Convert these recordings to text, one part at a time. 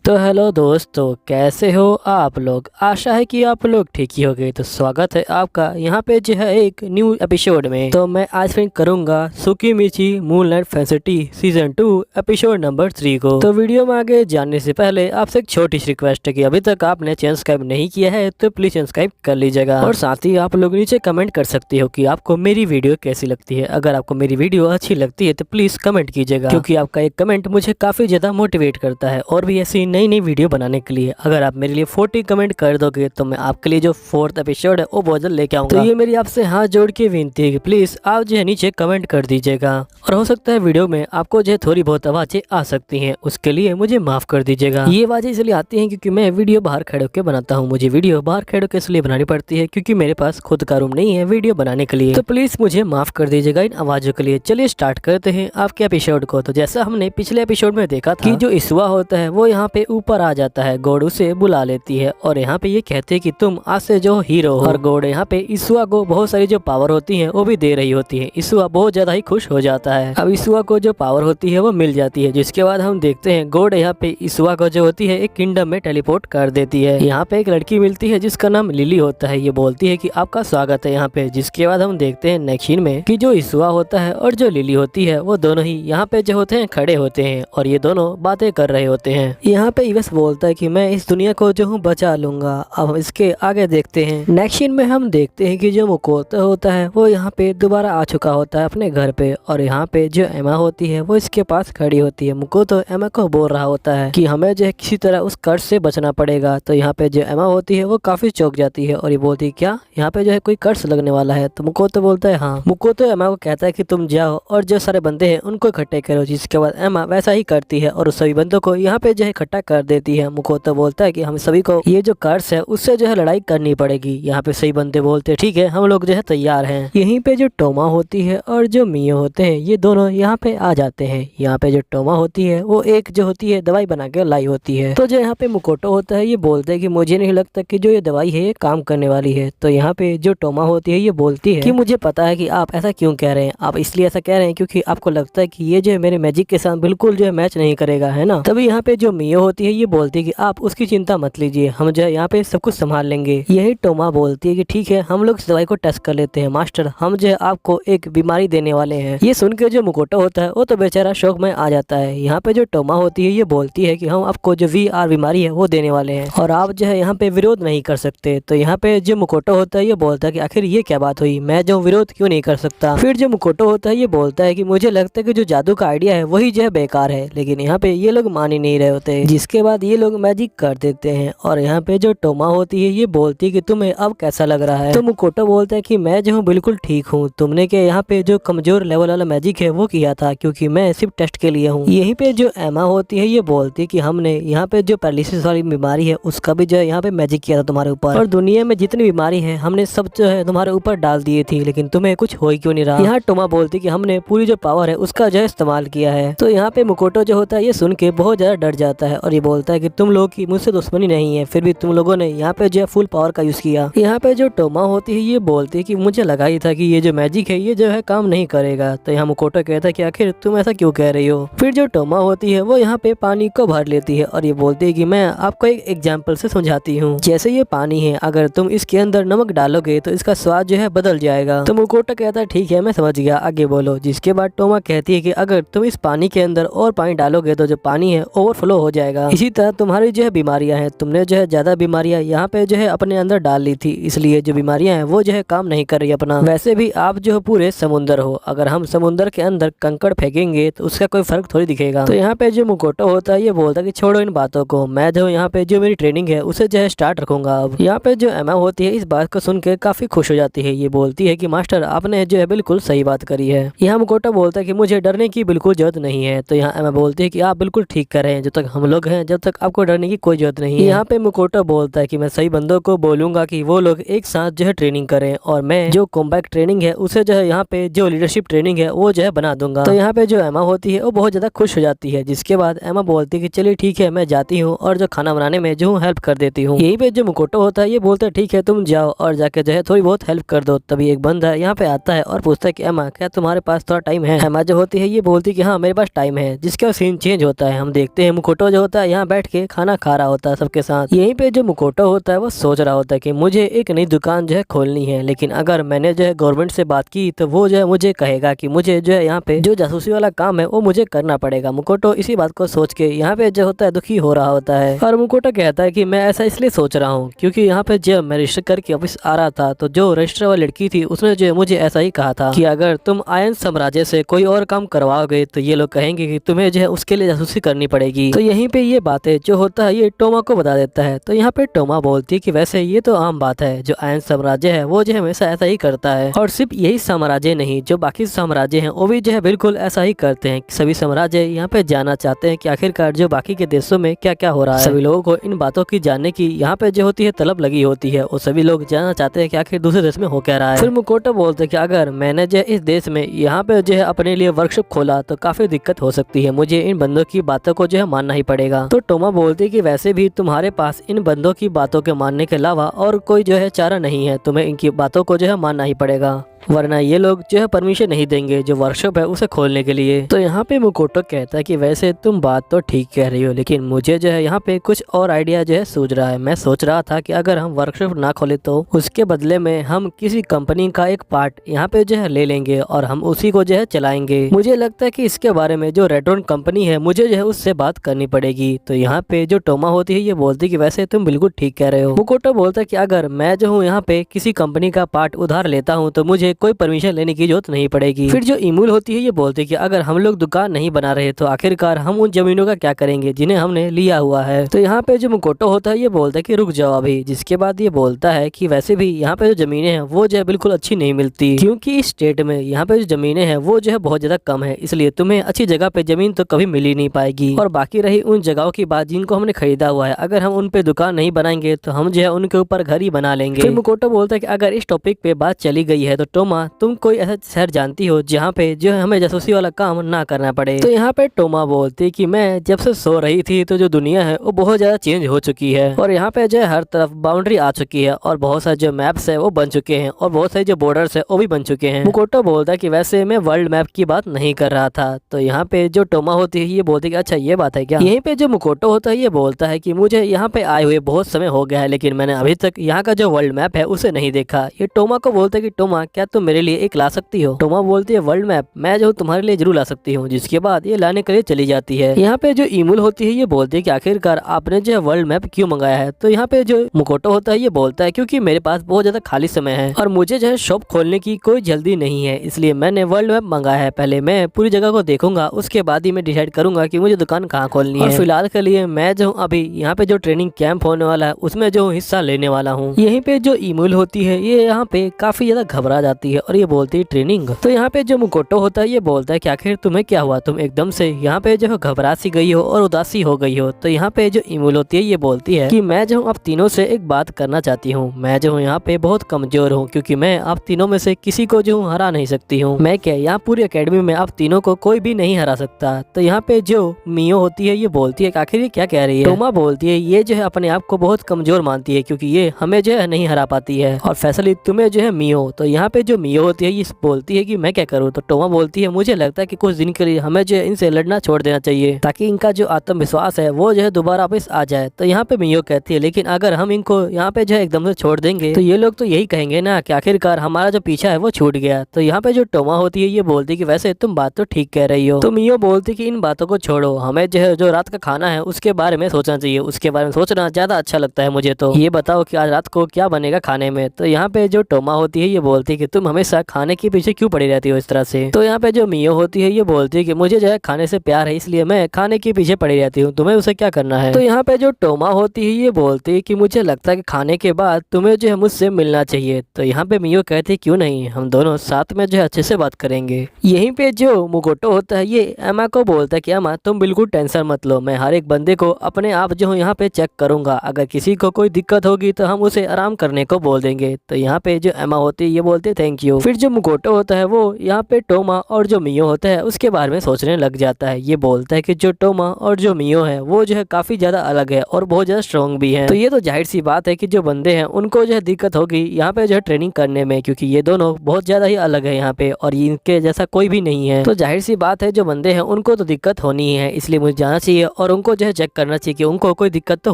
तो हेलो दोस्तों, कैसे हो आप लोग। आशा है कि आप लोग ठीक ही होंगे। तो स्वागत है आपका यहाँ पे जो है एक न्यू एपिसोड में। तो मैं आज फिर करूँगा सुकीमिची मूनलाइट फैंसिटी सीजन 2 एपिसोड नंबर 3 को। तो वीडियो में आगे जाने से पहले आपसे एक छोटी सी रिक्वेस्ट है कि अभी तक आपने चैनल सब्सक्राइब नहीं किया है तो प्लीज सब्सक्राइब कर लीजिएगा। और साथ ही आप लोग नीचे कमेंट कर सकते हो कि आपको मेरी वीडियो कैसी लगती है। अगर आपको मेरी वीडियो अच्छी लगती है तो प्लीज कमेंट कीजिएगा, क्योंकि आपका एक कमेंट मुझे काफी ज्यादा मोटिवेट करता है और भी ऐसी नई नई वीडियो बनाने के लिए। अगर आप मेरे लिए 40 कमेंट कर दोगे तो मैं आपके लिए जो 4th एपिसोड है वो बहुत जल्द लेके आऊंगा। तो ये मेरी आपसे हाथ जोड़ के विनती है कि प्लीज आप जो है नीचे कमेंट कर दीजिएगा। और हो सकता है वीडियो में आपको जो है थोड़ी बहुत आवाजें आ सकती हैं, उसके लिए मुझे माफ कर दीजिएगा। ये आवाजें इसलिए आती हैं क्योंकि मैं वीडियो बाहर खड़े होकर बनाता हूँ। मुझे वीडियो बाहर खड़े होकर इसलिए बनानी पड़ती है क्योंकि मेरे पास खुद का रूम नहीं है वीडियो बनाने के लिए। तो प्लीज मुझे माफ कर दीजिएगा इन आवाजों के लिए। चलिए स्टार्ट करते हैं आपके एपिसोड को। तो जैसा हमने पिछले एपिसोड में देखा था कि जो इसुआ होता है वो यहाँ पे ऊपर आ जाता है, गॉड उसे बुला लेती है और यहाँ पे ये कहते हैं कि तुम आज से जो हीरो हो। और गॉड यहाँ पे इसुआ को बहुत सारी जो पावर होती है वो भी दे रही होती है। इसुआ बहुत ज्यादा ही खुश हो जाता है। अब इसुआ को जो पावर होती है वो मिल जाती है, जिसके बाद हम देखते हैं गॉड यहाँ पे इसुआ को जो होती है एक किंगडम में टेलीपोर्ट कर देती है। यहाँ पे एक लड़की मिलती है जिसका नाम लिली होता है। ये बोलती है कि आपका स्वागत है यहाँ पे। जिसके बाद हम देखते हैं नेक्स्ट सीन में कि जो इसुआ होता है और जो लिली होती है वो दोनों ही यहाँ पे जो होते हैं खड़े होते हैं और ये दोनों बातें कर रहे होते हैं। यहाँ पे इवेस बोलता है कि मैं इस दुनिया को जो हूँ बचा लूंगा। अब हम इसके आगे देखते हैं। नेक्स्ट सीन में हम देखते हैं कि जो मुकोतो होता है वो यहाँ पे दोबारा आ चुका होता है अपने घर पे और यहाँ पे जो एमा होती है वो इसके पास खड़ी होती है। मुकोतो एमा को बोल रहा होता है कि हमें जो है किसी तरह उस कर्ज से बचना पड़ेगा। तो यहाँ पे जो एमा होती है वो काफी चौंक जाती है और ये बोलती है क्या यहाँ पे जो है कोई कर्ज लगने वाला है। तो मुकोतो बोलता है हाँ। मुकोतो एमा को कहता है कि तुम जाओ और जो सारे बंदे हैं उनको इकट्ठे करो। जिसके बाद एमा वैसा ही करती है और उस सभी बंदों को यहाँ पे जो है इकट्ठा कर देती है। मुकोतो बोलता है कि हम सभी को ये जो कर्ज है उससे जो है लड़ाई करनी पड़ेगी। यहाँ पे सही बंदे बोलते हैं ठीक है हम लोग जो है तैयार हैं। यहीं पे जो टोमा होती है और जो मियो होते हैं ये दोनों यहाँ पे आ जाते हैं। यहाँ पे जो टोमा होती है वो एक जो होती है दवाई बना के लाई होती है। तो जो यहाँ पे मुकोटो होता है ये बोलते है कि मुझे नहीं लगता कि जो ये दवाई है ये काम करने वाली है। तो यहाँ पे जो टोमा होती है ये बोलती है कि मुझे पता है कि आप ऐसा क्यों कह रहे हैं। आप इसलिए ऐसा कह रहे हैं क्योंकि आपको लगता है कि ये जो है मेरे मैजिक के साथ बिल्कुल जो है मैच नहीं करेगा, है ना। तभी यहाँ पे जो मियो होती है ये बोलती है कि आप उसकी चिंता मत लीजिए, हम जो है यहाँ पे सब कुछ संभाल लेंगे। यही टोमा बोलती है कि ठीक है हम लोग इस दवाई को टेस्ट कर लेते हैं मास्टर, हम जो है आपको एक बीमारी देने वाले हैं। ये सुन के जो मुकोटो होता है वो तो बेचारा शौक में आ जाता है। यहाँ पे जो टोमा होती है ये बोलती है कि हम आपको जो VR बीमारी है वो देने वाले हैं और आप जो है यहाँ पे विरोध नहीं कर सकते। तो यहाँ पे जो मुकोटो होता है ये बोलता है कि आखिर ये क्या बात हुई, मैं जो विरोध क्यों नहीं कर सकता। फिर जो मुकोटो होता है ये बोलता है कि मुझे लगता है कि जो जादू का आइडिया है वही जो है बेकार है, लेकिन यहाँ पे ये लोग मान ही नहीं रहे होते। जिसके बाद ये लोग मैजिक कर देते हैं और यहाँ पे जो टोमा होती है ये बोलती है कि तुम्हें अब कैसा लग रहा है। तो मुकोटो बोलता है कि मैं जो हूँ बिल्कुल ठीक हूँ, तुमने के यहाँ पे जो कमजोर लेवल वाला मैजिक है वो किया था क्योंकि मैं सिर्फ टेस्ट के लिए हूँ। यहीं पे जो एमा होती है ये बोलती है कि हमने यहाँ पे जो पैरालिसिस वाली बीमारी है उसका भी जो है यहाँ पे मैजिक किया था तुम्हारे ऊपर, और दुनिया में जितनी बीमारी है हमने सब जो है तुम्हारे ऊपर डाल दिए थी, लेकिन तुम्हें कुछ हो ही क्यों नहीं रहा। यहाँ टोमा बोलती कि हमने पूरी जो पावर है उसका जो है इस्तेमाल किया है। तो यहाँ पे मुकोटो जो होता है ये सुन के बहुत ज्यादा डर जाता है और ये बोलता है कि तुम लोगों की मुझसे दुश्मनी नहीं है, फिर भी तुम लोगों ने यहाँ पे जो है फुल पावर का यूज किया। यहाँ पे जो टोमा होती है ये बोलती है कि मुझे लगा ही था कि ये जो मैजिक है ये जो है काम नहीं करेगा। तो यहाँ मुकोटो कहता है कि आखिर तुम ऐसा क्यों कह रही हो। फिर जो टोमा होती है वो यहाँ पे पानी को भर लेती है और ये बोलती है कि मैं आपको एक एग्जाम्पल से समझाती हूँ। जैसे ये पानी है, अगर तुम इसके अंदर नमक डालोगे तो इसका स्वाद जो है बदल जाएगा। तो मुकोटो कहता है ठीक है मैं समझ गया, आगे बोलो। जिसके बाद टोमा कहती है कि अगर तुम इस पानी के अंदर और पानी डालोगे तो जो पानी है ओवरफ्लो हो जाएगा। इसी तरह तुम्हारी जो है बीमारियां हैं, तुमने जो है ज्यादा बीमारियां यहाँ पे जो है अपने अंदर डाल ली थी, इसलिए जो बीमारियां हैं वो जो है काम नहीं कर रही अपना। वैसे भी आप जो पूरे समुंदर हो, अगर हम समुंदर के अंदर कंकड़ फेंकेंगे तो उसका कोई फर्क थोड़ी दिखेगा। तो यहाँ पे जो मुकोटो होता है ये बोलता है कि छोड़ो इन बातों को, मैं जो यहाँ पे जो मेरी ट्रेनिंग है उसे जो है स्टार्ट रखूंगा। अब यहाँ पे जो एमा होती है इस बात को सुन के काफी खुश हो जाती है। ये बोलती है कि मास्टर आपने जो है बिल्कुल सही बात करी है। यहाँ मुकोटो बोलता है कि मुझे डरने की बिल्कुल जरूरत नहीं है। तो यहाँ एमा बोलती है कि आप बिल्कुल ठीक कर रहे हैं, जब तक हम लोग हैं जब तक आपको डरने की कोई जरूरत नहीं है। यहाँ पे मुकोटो बोलता है कि मैं सही बंदों को बोलूंगा कि वो लोग एक साथ जो है ट्रेनिंग करें और मैं जो कॉम्बैट ट्रेनिंग है उसे जो है यहाँ पे जो लीडरशिप ट्रेनिंग है वो जो है बना दूंगा। तो यहाँ पे जो एमा होती है वो बहुत ज्यादा खुश हो जाती है। जिसके बाद एमा बोलती है कि चलिए ठीक है मैं जाती हूँ और जो खाना बनाने में जो हेल्प कर देती हूँ। यहीं पे जो मुकोटो होता है ये बोलता है ठीक है तुम जाओ और जाके जो है थोड़ी बहुत हेल्प कर दो। तभी एक बंदा यहाँ पे आता है और पूछता है कि एमा क्या तुम्हारे पास थोड़ा टाइम है। एमा जो होती है ये बोलती है कि हाँ मेरे पास टाइम है। जिसका सीन चेंज होता है, हम देखते हैं मुकोटो जो होता है यहाँ बैठ के खाना खा रहा होता है सबके साथ। यहीं पे जो मुकोटो होता है वो सोच रहा होता है कि मुझे एक नई दुकान जो है खोलनी है, लेकिन अगर मैंने जो है गवर्नमेंट से बात की तो वो जो है मुझे कहेगा कि मुझे जो है यहाँ पे जो जासूसी वाला काम है वो मुझे करना पड़ेगा। मुकोटो इसी बात को सोच के यहाँ पे जो होता है दुखी हो रहा होता है। और मुकोटो कहता है कि मैं ऐसा इसलिए सोच रहा हूँ क्योंकि यहाँ पे जब मैं रजिस्टर करके ऑफिस आ रहा था तो जो रजिस्टर वाली लड़की थी उसने जो मुझे ऐसा ही कहा था कि अगर तुम आयन साम्राज्य से कोई और काम करवाओगे तो ये लोग कहेंगे कि तुम्हें जो है उसके लिए जासूसी करनी पड़ेगी। तो यहीं पे ये बातें जो होता है ये टोमा को बता देता है। तो यहाँ पे टोमा बोलती है कि वैसे ये तो आम बात है, जो आयन साम्राज्य है वो जो है हमेशा ऐसा ही करता है, और सिर्फ यही साम्राज्य नहीं जो बाकी साम्राज्य हैं वो भी जो है बिल्कुल ऐसा ही करते हैं। सभी साम्राज्य यहाँ पे जानना चाहते हैं कि आखिरकार जो बाकी के देशों में क्या क्या हो रहा है। सभी लोगों को इन बातों की जानने की यहाँ पे जो होती है तलब लगी होती है और सभी लोग जानना चाहते हैं कि आखिर दूसरे देश में हो क्या रहा है। फिर मुकोटो बोलते हैं कि अगर मैंने जो इस देश में यहाँ पे जो है अपने लिए वर्कशॉप खोला तो काफी दिक्कत हो सकती है, मुझे इन बंदों की बातों को जो है मानना ही पड़ेगा। तो टोमा बोलती है कि वैसे भी तुम्हारे पास इन बंदों की बातों के मानने के अलावा और कोई जो है चारा नहीं है, तुम्हें इनकी बातों को जो है मानना ही पड़ेगा, वरना ये लोग जो है परमिशन नहीं देंगे जो वर्कशॉप है उसे खोलने के लिए। तो यहाँ पे मुकोटो कहता है कि वैसे तुम बात तो ठीक कह रही हो, लेकिन मुझे जो है यहाँ पे कुछ और आइडिया जो है सूझ रहा है। मैं सोच रहा था कि अगर हम वर्कशॉप ना खोले तो उसके बदले में हम किसी कंपनी का एक पार्ट यहाँ पे जो है ले लेंगे और हम उसी को जो है चलाएंगे। मुझे लगता है कि इसके बारे में जो रेडरॉन कंपनी है मुझे जो है उससे बात करनी पड़ेगी। तो यहाँ पे जो टोमा होती है ये बोलती है कि वैसे तुम बिल्कुल ठीक कह रहे हो। मुकोटो बोलता है कि अगर मैं जो हूँ यहाँ पे किसी कंपनी का पार्ट उधार लेता हूँ तो मुझे कोई परमिशन लेने की जरूरत नहीं पड़ेगी। फिर जो इमूल होती है ये बोलती है कि अगर हम लोग दुकान नहीं बना रहे तो आखिरकार हम उन जमीनों का क्या करेंगे जिन्हें हमने लिया हुआ है। तो यहाँ पे जो मुकोटो होता है ये बोलता है कि रुक जाओ अभी, जिसके बाद ये बोलता है कि वैसे भी यहाँ पे जो जमीनें हैं वो जो है बिल्कुल अच्छी नहीं मिलती, क्योंकि इस स्टेट में यहाँ पे जो जमीनें हैं वो जो है बहुत ज्यादा कम है, इसलिए तुम्हें अच्छी जगह पे जमीन तो कभी मिल ही नहीं पाएगी। और बाकी रही उन जगहों की बात जिनको हमने खरीदा हुआ है, अगर हम उन पे दुकान नहीं बनाएंगे तो हम जो है उनके ऊपर घर ही बना लेंगे। फिर मुकोटो बोलता है कि अगर इस टॉपिक पे बात चली गई है तो टोमा तुम कोई ऐसा शहर जानती हो जहाँ पे जो है हमें जासूसी वाला काम ना करना पड़े। तो यहाँ पे टोमा बोलती है कि मैं जब से सो रही थी तो जो दुनिया है वो बहुत ज्यादा चेंज हो चुकी है और यहाँ पे जो है हर तरफ बाउंड्री आ चुकी है और बहुत सारे जो मैप्स है वो बन चुके हैं और बहुत सारे जो बॉर्डर्स है वो भी बन चुके हैं। मुकोटो बोलता है कि वैसे मैं वर्ल्ड मैप की बात नहीं कर रहा था। तो यहाँ पे जो टोमा होती है ये बोलती है कि अच्छा ये बात है क्या। यहीं पे जो मुकोटो होता है ये बोलता है कि मुझे यहाँ पे आए हुए बहुत समय हो गया है, लेकिन मैंने अभी तक यहाँ का जो वर्ल्ड मैप है उसे नहीं देखा। ये टोमा को बोलता है कि टोमा क्या तुम मेरे लिए एक ला सकती हो। टोमा बोलती है वर्ल्ड मैप मैं जो तुम्हारे लिए जरूर ला सकती हूँ, जिसके बाद ये लाने के लिए चली जाती है। यहाँ पे जो ईमुल होती है ये बोलती है कि आखिरकार आपने जो है वर्ल्ड मैप क्यों मंगाया है। तो यहाँ पे जो मुकोटो होता है ये बोलता है क्योंकि मेरे पास बहुत ज्यादा खाली समय है और मुझे जो है शॉप खोलने की कोई जल्दी नहीं है, इसलिए मैंने वर्ल्ड मैप मंगाया है। पहले मैं पूरी जगह को देखूंगा, उसके बाद ही मैं डिसाइड करूंगा कि मुझे दुकान कहाँ खोलनी है। फिलहाल के लिए मैं जो अभी यहाँ पे जो ट्रेनिंग कैंप होने वाला है उसमें जो हिस्सा लेने वाला हूँ। यहीं पे जो ईमुल होती है ये यहाँ पे काफी ज्यादा घबरा जाती है और ये बोलती है ट्रेनिंग। तो यहाँ पे जो मुकोटो होता है ये बोलता है कि आखिर तुम्हें क्या हुआ, तुम एकदम से यहाँ पे जो घबरा सी गई हो और उदासी हो गई हो। तो यहाँ पे जो ईमुल होती है ये बोलती है कि मैं जो आप तीनों से एक बात करना चाहती हूँ। मैं जो यहाँ पे बहुत कमजोर हूँ क्योंकि मैं आप तीनों में से किसी को जो हरा नहीं सकती हूँ। मैं क्या यहाँ पूरी एकेडमी में आप तीनों को कोई भी नहीं हरा सकता। तो यहाँ पे जो मियो होती है ये बोलती है कि आखिर ये क्या कह रही है। टोमा बोलती है ये जो है अपने आप को बहुत कमजोर मानती है क्योंकि ये हमें जो है नहीं हरा पाती है और फैसली तुम्हें जो है मियो। तो यहाँ पे जो मियो होती है ये बोलती है कि मैं क्या करूँ। तो टोमा बोलती है मुझे लगता है कि कुछ दिन के लिए हमें जो है इनसे लड़ना छोड़ देना चाहिए ताकि इनका जो आत्मविश्वास है वो जो है दोबारा वापस आ जाए। तो यहाँ पे मियो कहती है लेकिन अगर हम इनको यहाँ पे जो है एकदम से छोड़ देंगे तो ये लोग तो यही कहेंगे ना कि आखिरकार हमारा जो पीछा है वो छूट गया। तो यहाँ पे जो टोमा होती है ये बोलती है कि वैसे तुम बात तो ठीक कह रही हो। तो मियो बोलती है कि इन बातों को छोड़ो, हमें जो है जो रात का खाना है उसके बारे में सोचना चाहिए, उसके बारे में सोचना ज्यादा अच्छा लगता है मुझे। तो ये बताओ कि आज रात को क्या बनेगा खाने में। तो यहाँ पे जो टोमा होती है ये बोलती है कि तुम हमेशा खाने के पीछे क्यों पड़ी रहती हो इस तरह से। तो यहाँ पे जो मियो होती है ये बोलती है कि मुझे जो है खाने से प्यार है इसलिए मैं खाने के पीछे पड़ी रहती हूँ, तुम्हें उसे क्या करना है। तो यहाँ पे जो टोमा होती है ये बोलती है कि मुझे लगता है कि खाने के बाद तुम्हें जो है मुझसे मिलना चाहिए। तो यहाँ पे मियो कहती है क्यों नहीं, हम दोनों साथ में जो है अच्छे से बात करेंगे। यहीं पे जो मुकोटो होता है ये एमा को बोलता है कि एमा तुम बिल्कुल टेंशन मत लो, मैं हर एक बंदे को अपने आप जो यहाँ पे चेक करूंगा, अगर किसी को कोई दिक्कत होगी तो हम उसे आराम करने को बोल देंगे। तो यहाँ पे जो एमा होती है ये बोलते थैंक यू। फिर जो मुकोटो होता है वो यहाँ पे टोमा और जो मियो होता है उसके बारे में सोचने लग जाता है। ये बोलता है कि जो टोमा और जो मियो है वो जो है काफी ज्यादा अलग है और बहुत ज्यादा स्ट्रॉन्ग भी है। तो ये तो जाहिर सी बात है कि जो बंदे हैं उनको जो है दिक्कत होगी यहाँ पे जो है ट्रेनिंग करने में, क्योंकि ये दोनों बहुत ज्यादा ही अलग है यहाँ पे और इनके जैसा कोई भी नहीं है। तो जाहिर सी बात है जो बंदे हैं उनको तो दिक्कत होनी ही है, इसलिए मुझे जाना चाहिए और उनको जो है चेक करना चाहिए कि उनको कोई दिक्कत तो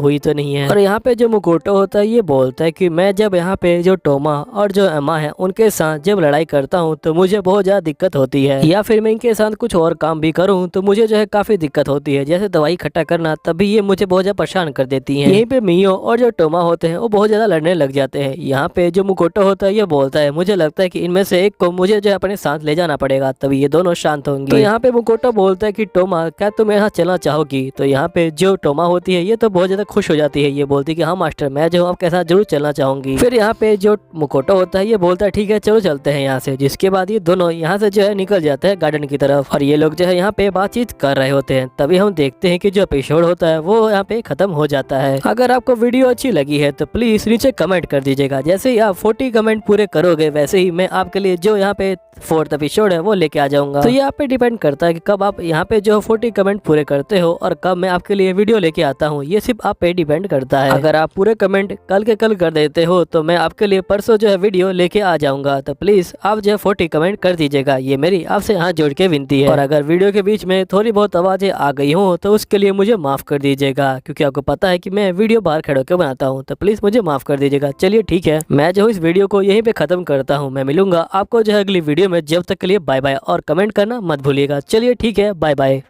हुई तो नहीं है। और यहाँ पे जो मुकोटो होता है ये बोलता है कि मैं जब यहाँ पे जो टोमा और जो एमा है उनके साथ जब लड़ाई करता हूँ तो मुझे बहुत ज्यादा दिक्कत होती है, या फिर मैं इनके साथ कुछ और काम भी करूँ तो मुझे जो है काफी दिक्कत होती है, जैसे दवाई इकट्ठा करना, तभी ये मुझे बहुत ज्यादा परेशान कर देती है। यहीं पे मियो और जो टोमा होते हैं वो बहुत ज्यादा लड़ने लग जाते हैं। यहाँ पे जो मुकोटो होता है ये बोलता है मुझे लगता है कि इनमें से एक को मुझे जो है अपने साथ ले जाना पड़ेगा, तभी ये दोनों शांत होंगे। तो यहाँ पे मुकोटो बोलता है कि टोमा क्या तुम मेरे साथ चलना चाहोगी? तो यहाँ पे जो टोमा होती है ये तो बहुत ज्यादा खुश हो जाती है, ये बोलती है कि हाँ मास्टर, मैं जो आपके साथ जरूर चलना चाहूंगी। फिर यहाँ पे जो मुकोटो होता है ये बोलता है ठीक है चलो चलते हैं यहाँ से, जिसके बाद ये दोनों यहाँ से जो है निकल जाते हैं गार्डन की तरफ और ये लोग जो है यहाँ पे बातचीत कर रहे होते हैं। तभी हम देखते हैं कि जो एपिसोड होता है वो यहाँ पे खत्म हो जाता है। अगर आपको वीडियो अच्छी लगी है तो प्लीज नीचे कमेंट कर दीजिएगा। जैसे ही आप 40 कमेंट पूरे करोगे वैसे ही मैं आपके लिए जो यहाँ पे 4th एपिसोड है वो लेके आ जाऊंगा। तो ये आप पे डिपेंड करता है कि कब आप यहाँ पे जो 40 कमेंट पूरे करते हो और कब मैं आपके लिए वीडियो लेके आता हूँ, ये सिर्फ आप पे डिपेंड करता है। अगर आप पूरे कमेंट कल के कल कर देते हो तो मैं आपके लिए परसों जो है वीडियो लेके आ जाऊंगा। तो प्लीज आप जो है 40 कमेंट कर दीजिएगा, ये मेरी आपसे हाथ जोड़ के विनती है। और अगर वीडियो के बीच में थोड़ी बहुत आवाजें आ गई हो तो उसके लिए मुझे माफ कर दीजिएगा, क्योंकि आपको पता है कि मैं वीडियो बाहर खड़े होकर बनाता हूँ, तो प्लीज मुझे माफ कर दीजिएगा। चलिए ठीक है, मैं जो इस वीडियो को यहीं पे खत्म करता हूँ। मैं मिलूंगा आपको जो है अगली वीडियो में, जब तक के लिए बाय बाय और कमेंट करना मत भूलिएगा। चलिए ठीक है, बाय बाय।